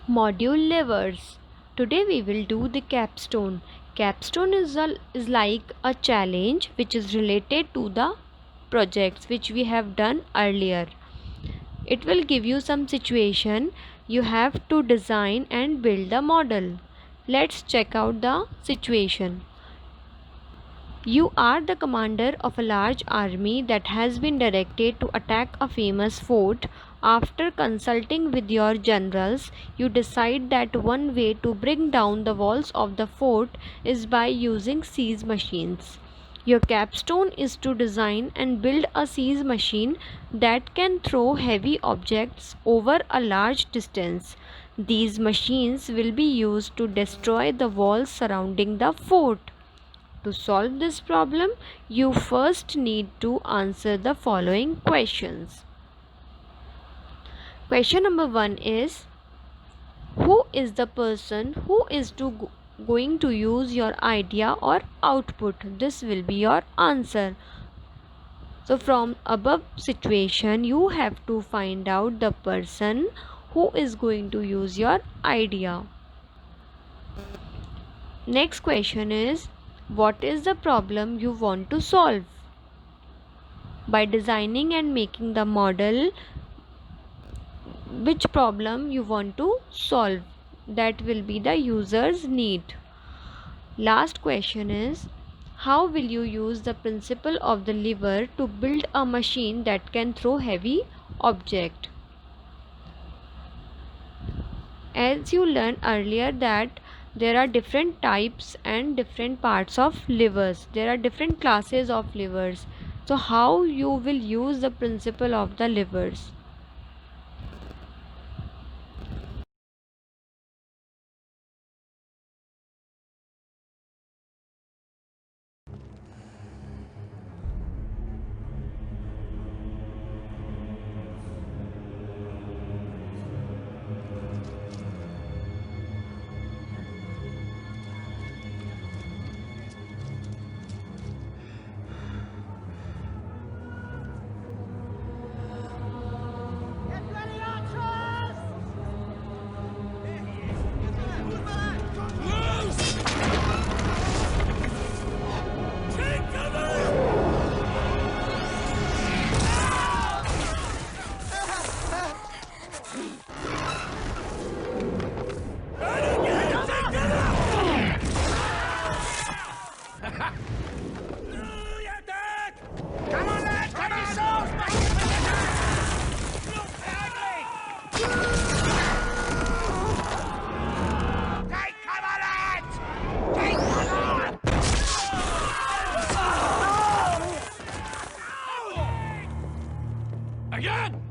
Module levers. Today we will do the capstone. Capstone is like a challenge which is related to the projects which we have done earlier. It will give you some situation. You have to design and build the model. Let's check out the situation. You are the commander of a large army that has been directed to attack a famous fort. After consulting with your generals, you decide that one way to bring down the walls of the fort is by using siege machines. Your capstone is to design and build a siege machine that can throw heavy objects over a large distance. These machines will be used to destroy the walls surrounding the fort. To solve this problem, you first need to answer the following questions. Question number 1 is, who is the person who is going to use your idea or output? This will be your answer. So from above situation, you have to find out the person who is going to use your idea. Next question is, what is the problem you want to solve? By designing and making the model, which problem you want to solve, that will be the user's need. Last question is, how will you use the principle of the lever to build a machine that can throw heavy object? As you learned earlier that there are different types and different parts of levers, there are different classes of levers. So how you will use the principle of the levers? Again!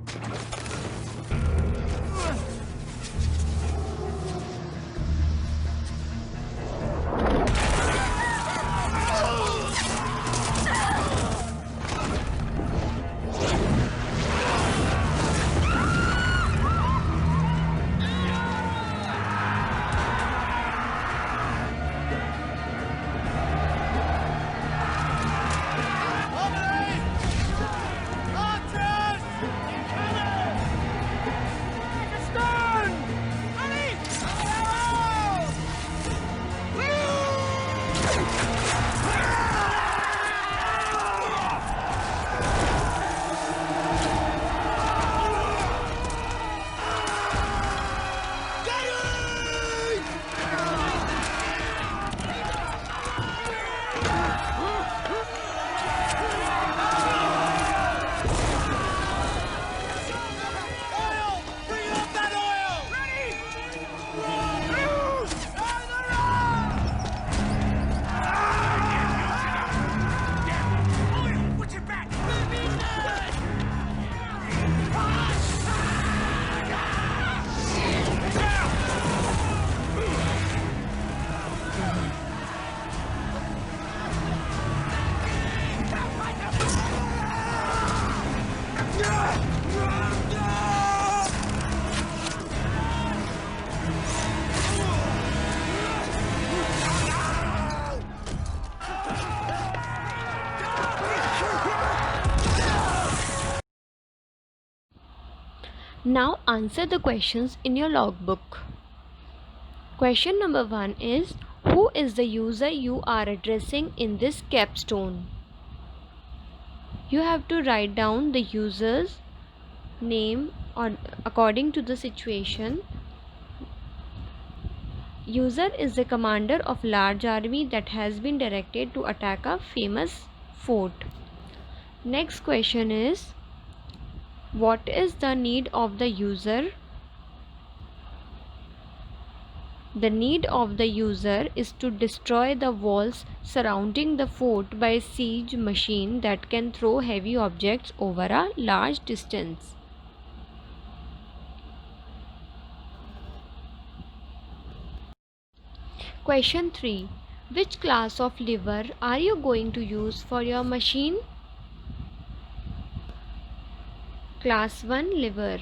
Now answer the questions in your logbook. Question number 1 is, who is the user you are addressing in this capstone? You have to write down the user's name or according to the situation. User is the commander of large army that has been directed to attack a famous fort. Next question is, what is the need of the user? The need of the user is to destroy the walls surrounding the fort by a siege machine that can throw heavy objects over a large distance. Question 3. Which class of lever are you going to use for your machine? Class 1 lever.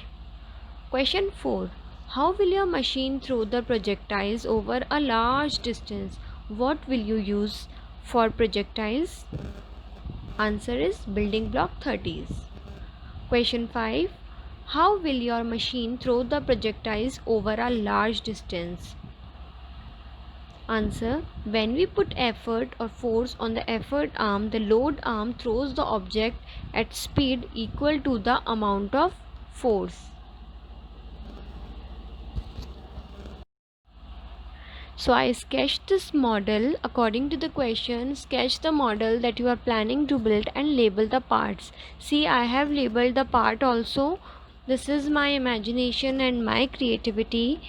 Question 4. How will your machine throw the projectiles over a large distance? What will you use for projectiles? Answer is building block 30s. Question 5. How will your machine throw the projectiles over a large distance? Answer. When we put effort or force on the effort arm, the load arm throws the object at speed equal to the amount of force. So I sketched this model according to the question. Sketch the model that you are planning to build and label the parts. See, I have labeled the part also. This is my imagination and my creativity.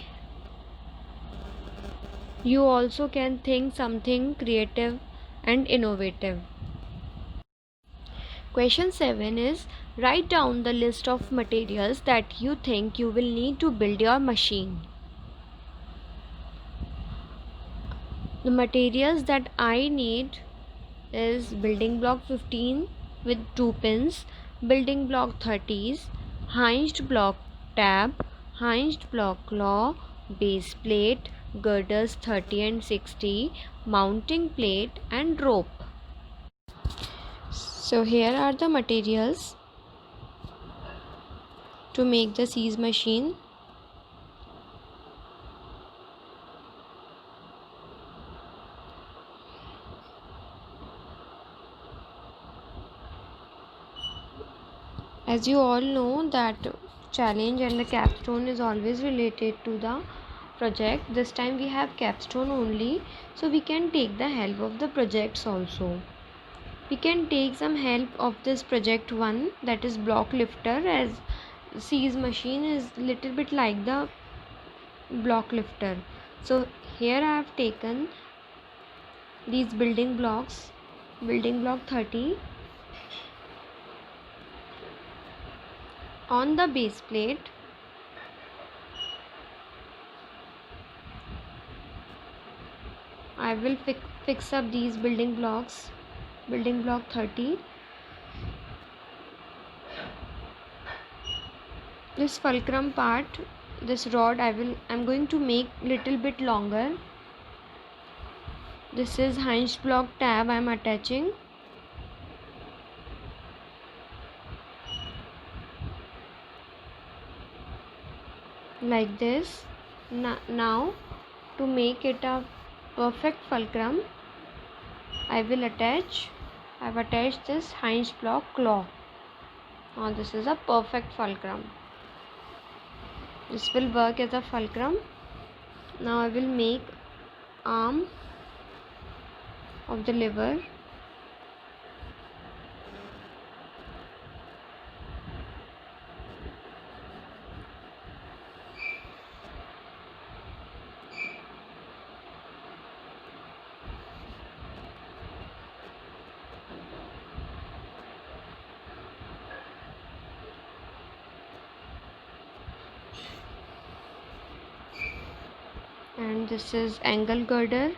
You also can think something creative and innovative. Question 7 is, write down the list of materials that you think you will need to build your machine. The materials that I need is building block 15 with 2 pins, building block 30s, hinged block tab, hinged block claw, base plate, girders 30 and 60, mounting plate and rope. So here are the materials to make the siege machine. As you all know that challenge and the capstone is always related to the project. This time we have capstone only, so we can take the help of the projects also. We can take some help of this project 1, that is block lifter, as siege machine is little bit like the block lifter. So here I have taken these building blocks, building block 30. On the base plate, I will fix up these building blocks, building block 30. This fulcrum part, this rod I'm going to make little bit longer. This is hinged block tab I am attaching. Like this. Now to make it a perfect fulcrum, I've attached this hinged block claw. Now this is a perfect fulcrum. This will work as a fulcrum. Now I will make arm of the lever. And this is angle girder.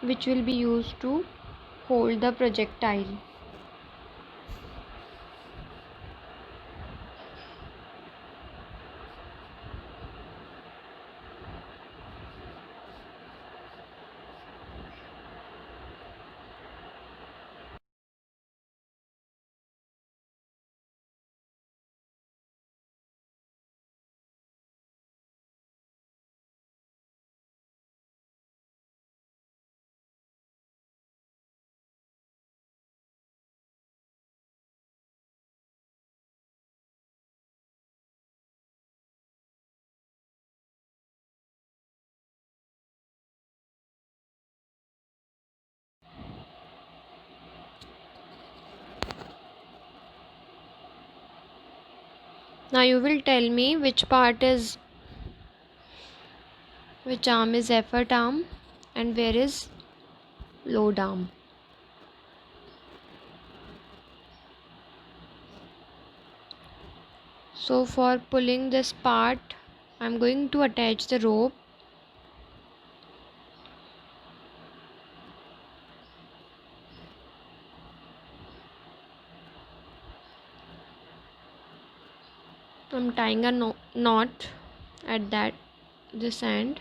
Which will be used to hold the projectile. Now you will tell me which arm is effort arm and where is load arm. So for pulling this part, I'm going to attach the rope. I'm tying a knot at this end.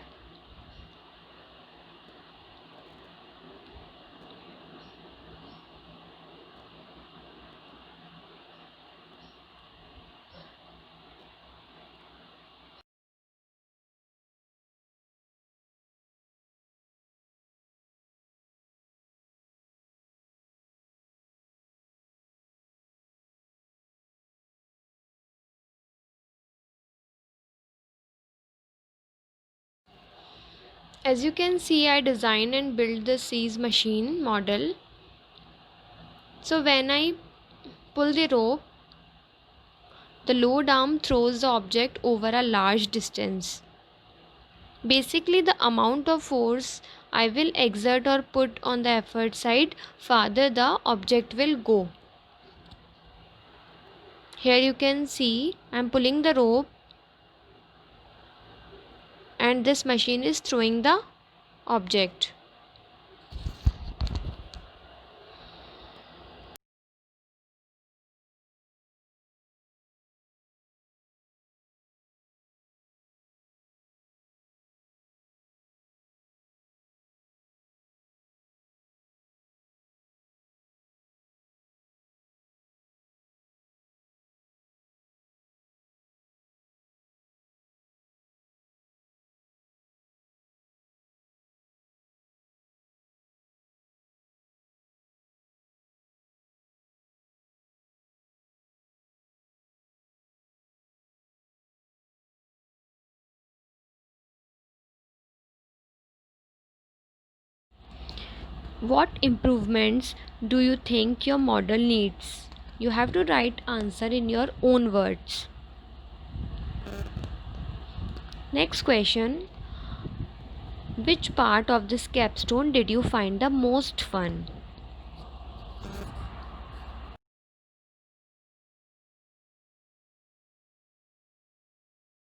As you can see, I designed and built the Seize machine model. So when I pull the rope, the load arm throws the object over a large distance. Basically, the amount of force I will exert or put on the effort side, farther the object will go. Here you can see I am pulling the rope and this machine is throwing the object. What improvements do you think your model needs? You have to write answer in your own words. Next question. Which part of this capstone did you find the most fun?